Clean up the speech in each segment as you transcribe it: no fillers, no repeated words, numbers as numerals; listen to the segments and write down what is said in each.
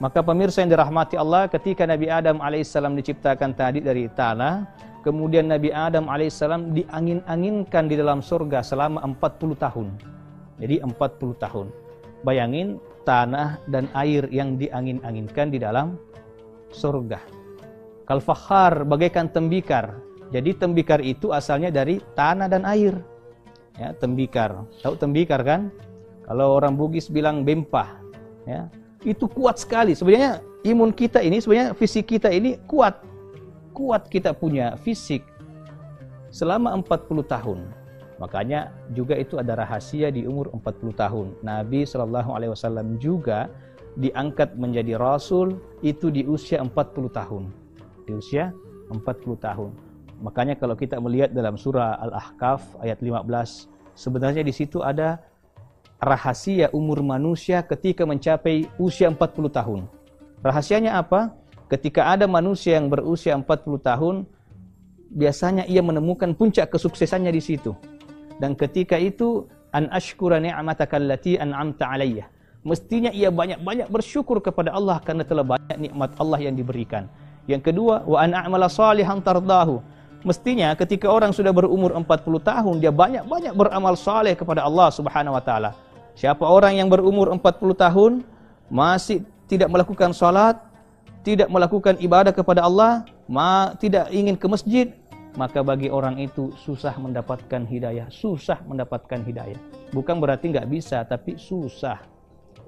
Maka pemirsa yang dirahmati Allah, ketika Nabi Adam alaihissalam diciptakan tadi dari tanah, kemudian Nabi Adam alaihissalam diangin-anginkan di dalam surga selama 40 tahun. Jadi 40 tahun. Bayangin tanah dan air yang diangin-anginkan di dalam surga. Kal-fakhar, bagaikan tembikar. Jadi tembikar itu asalnya dari tanah dan air. Ya, tembikar. Tahu tembikar kan? Kalau orang Bugis bilang bempah. Ya. Itu kuat sekali. Sebenarnya imun kita ini, sebenarnya fisik kita ini kuat. Kuat kita punya fisik selama 40 tahun. Makanya juga itu ada rahasia di umur 40 tahun. Nabi SAW juga diangkat menjadi Rasul itu di usia 40 tahun. Di usia 40 tahun. Makanya kalau kita melihat dalam surah Al-Ahqaf ayat 15, sebenarnya di situ ada rahasia umur manusia ketika mencapai usia 40 tahun. Rahasianya apa? Ketika ada manusia yang berusia 40 tahun, biasanya ia menemukan puncak kesuksesannya di situ. Dan ketika itu, an ashkura ni'mataka allati an'amta 'alayya. Mestinya ia banyak-banyak bersyukur kepada Allah karena telah banyak nikmat Allah yang diberikan. Yang kedua, wa an a'mala salihan tardahu. Mestinya ketika orang sudah berumur 40 tahun, dia banyak-banyak beramal saleh kepada Allah Subhanahu wa taala. Siapa orang yang berumur 40 tahun masih tidak melakukan salat, tidak melakukan ibadah kepada Allah, tidak ingin ke masjid, maka bagi orang itu susah mendapatkan hidayah, susah mendapatkan hidayah. Bukan berarti nggak bisa, tapi susah.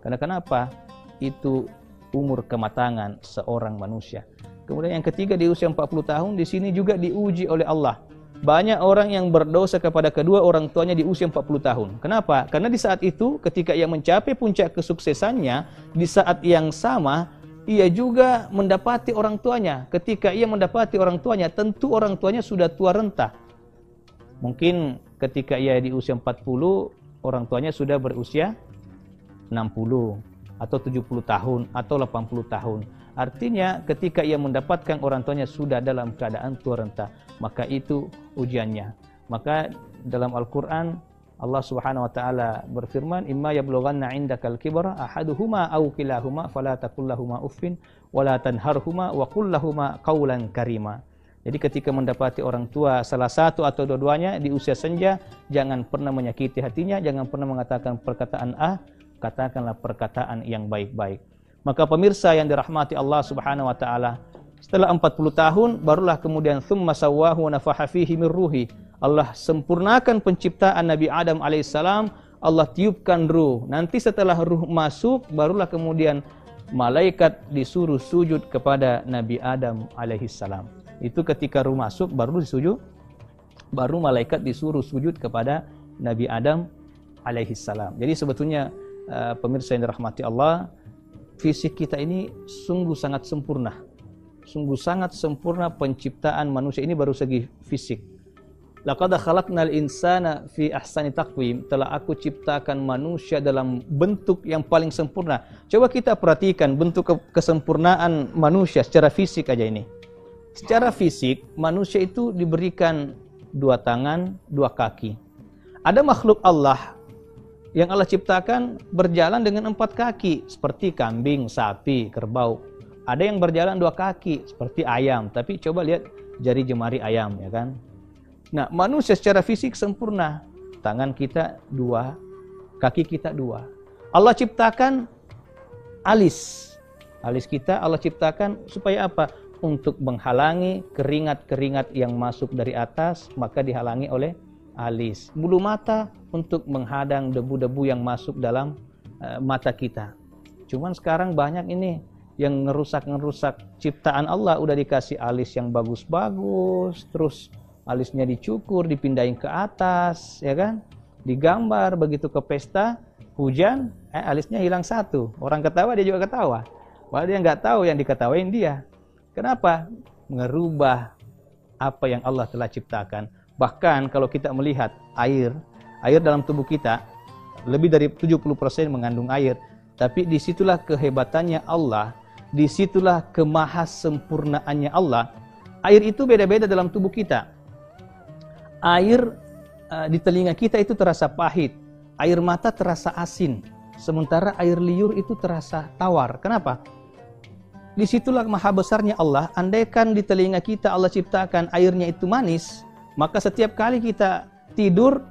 Karena kenapa? Itu umur kematangan seorang manusia. Kemudian yang ketiga, di usia 40 tahun, di sini juga diuji oleh Allah. Banyak orang yang berdosa kepada kedua orang tuanya di usia 40 tahun. Kenapa? Karena di saat itu, ketika ia mencapai puncak kesuksesannya, di saat yang sama, ia juga mendapati orang tuanya. Ketika ia mendapati orang tuanya, tentu orang tuanya sudah tua renta. Mungkin ketika ia di usia 40, orang tuanya sudah berusia 60, atau 70 tahun, atau 80 tahun. Artinya ketika ia mendapatkan orang tuanya sudah dalam keadaan tua renta, maka itu ujiannya. Maka dalam Al-Quran Allah Subhanahu wa taala berfirman, imma yablughanna 'indakal kibra ahaduhuma aw kilahuma fala taqul lahumu uffin wala tanharhuma wa qul lahumu qawlan karima. Jadi ketika mendapati orang tua salah satu atau dua-duanya di usia senja, jangan pernah menyakiti hatinya, jangan pernah mengatakan perkataan katakanlah perkataan yang baik-baik. Maka pemirsa yang dirahmati Allah Subhanahu wa taala, setelah 40 tahun barulah kemudian tsumma sawwahu wa nafaha fihi min ruhi. Allah sempurnakan penciptaan Nabi Adam alaihissalam, Allah tiupkan ruh. Nanti setelah ruh masuk, barulah kemudian malaikat disuruh sujud kepada Nabi Adam alaihissalam. Itu ketika ruh masuk baru disujud, baru malaikat disuruh sujud kepada Nabi Adam alaihissalam. Jadi sebetulnya pemirsa yang dirahmati Allah, fisik kita ini sungguh sangat sempurna. Sungguh sangat sempurna penciptaan manusia ini baru segi fisik. Laqad khalaqnal insana fi ahsani taqwim. Telah aku ciptakan manusia dalam bentuk yang paling sempurna. Coba kita perhatikan bentuk kesempurnaan manusia secara fisik aja ini. Secara fisik manusia itu diberikan 2 tangan, 2 kaki. Ada makhluk Allah yang Allah ciptakan berjalan dengan 4 kaki, seperti kambing, sapi, kerbau. Ada yang berjalan 2 kaki, seperti ayam. Tapi coba lihat jari jemari ayam, ya kan? Nah, manusia secara fisik sempurna. Tangan kita 2, kaki kita 2. Allah ciptakan alis. Alis kita Allah ciptakan supaya apa? Untuk menghalangi keringat-keringat yang masuk dari atas, maka dihalangi oleh alis. Bulu mata untuk menghadang debu-debu yang masuk dalam mata kita. Cuman sekarang banyak ini yang ngerusak ciptaan Allah. Udah dikasih alis yang bagus-bagus, terus alisnya dicukur, dipindahin ke atas, ya kan? Digambar, begitu ke pesta hujan, alisnya hilang 1. Orang ketawa, dia juga ketawa. Padahal dia nggak tahu yang diketawain dia. Kenapa? Ngerubah apa yang Allah telah ciptakan. Bahkan kalau kita melihat air dalam tubuh kita, lebih dari 70% mengandung air. Tapi disitulah kehebatannya Allah, disitulah kemahasempurnaannya Allah. Air itu beda-beda dalam tubuh kita. Air di telinga kita itu terasa pahit, air mata terasa asin, sementara air liur itu terasa tawar. Kenapa? disitulah maha besarnya Allah. Andaikan di telinga kita Allah ciptakan airnya itu manis, maka setiap kali kita tidur,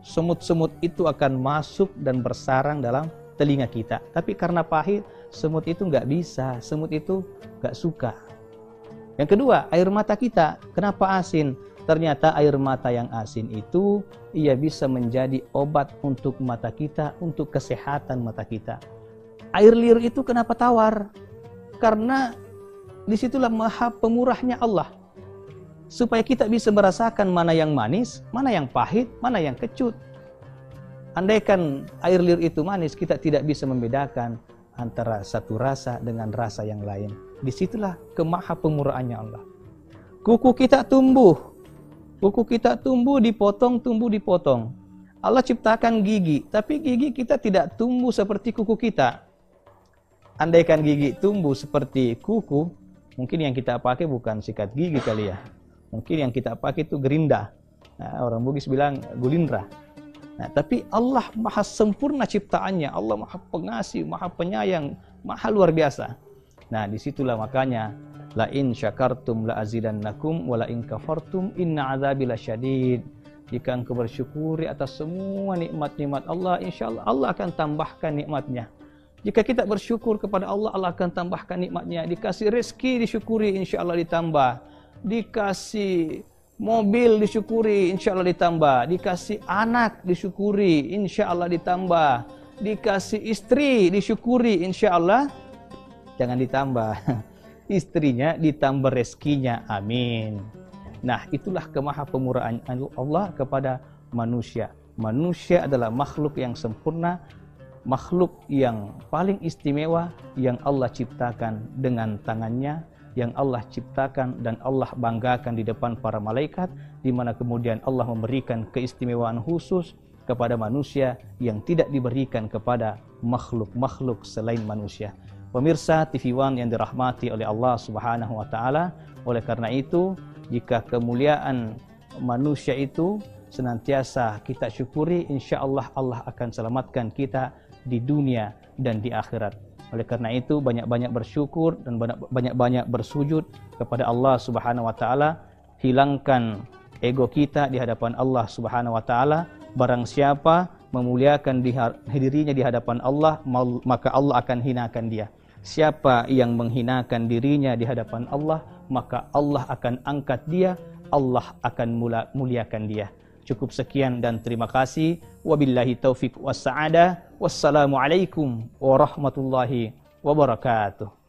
semut-semut itu akan masuk dan bersarang dalam telinga kita. Tapi karena pahit, semut itu nggak bisa, semut itu nggak suka. Yang kedua, air mata kita, kenapa asin? Ternyata air mata yang asin itu, ia bisa menjadi obat untuk mata kita, untuk kesehatan mata kita. Air liur itu kenapa tawar? Karena disitulah maha pemurahnya Allah. Supaya kita bisa merasakan mana yang manis, mana yang pahit, mana yang kecut. Andaikan air liur itu manis, kita tidak bisa membedakan antara satu rasa dengan rasa yang lain. Disitulah kemaha pemurahannya Allah. Kuku kita tumbuh. Kuku kita tumbuh, dipotong. Allah ciptakan gigi, tapi gigi kita tidak tumbuh seperti kuku kita. Andaikan gigi tumbuh seperti kuku, mungkin yang kita pakai bukan sikat gigi kali ya. Mungkin yang kita pakai itu gerinda. Nah, orang Bugis bilang gulindra. Nah, tapi Allah maha sempurna ciptaannya. Allah maha pengasih, maha penyayang, maha luar biasa. Nah, disitulah makanya la in syakartum la azidannakum wa la in kafartum inna adzabi lasyadid. Jika engkau bersyukuri atas semua nikmat-nikmat Allah, insyaallah Allah akan tambahkan nikmatnya. Jika kita bersyukur kepada Allah, Allah akan tambahkan nikmatnya. Dikasih rezeki disyukuri, insyaallah ditambah. Dikasih mobil disyukuri, insyaallah ditambah. Dikasih anak disyukuri, insyaallah ditambah. Dikasih istri disyukuri, insyaallah jangan ditambah. Istrinya ditambah rezekinya, amin. Nah, itulah kemaha pemurahan Allah kepada manusia. Manusia adalah makhluk yang sempurna, makhluk yang paling istimewa yang Allah ciptakan dengan tangannya, yang Allah ciptakan dan Allah banggakan di depan para malaikat, di mana kemudian Allah memberikan keistimewaan khusus kepada manusia yang tidak diberikan kepada makhluk-makhluk selain manusia. Pemirsa TV One yang dirahmati oleh Allah Subhanahu wa taala, oleh karena itu, jika kemuliaan manusia itu senantiasa kita syukuri, insyaallah Allah akan selamatkan kita di dunia dan di akhirat. Oleh karena itu, banyak-banyak bersyukur dan banyak-banyak bersujud kepada Allah Subhanahu wa taala. Hilangkan ego kita di hadapan Allah Subhanahu wa taala. Barang siapa memuliakan dirinya di hadapan Allah, maka Allah akan hinakan dia. Siapa yang menghinakan dirinya di hadapan Allah, maka Allah akan angkat dia, Allah akan muliakan dia. Cukup sekian dan terima kasih. Wabillahi taufiq wassa'adah. Wassalamualaikum warahmatullahi wabarakatuh.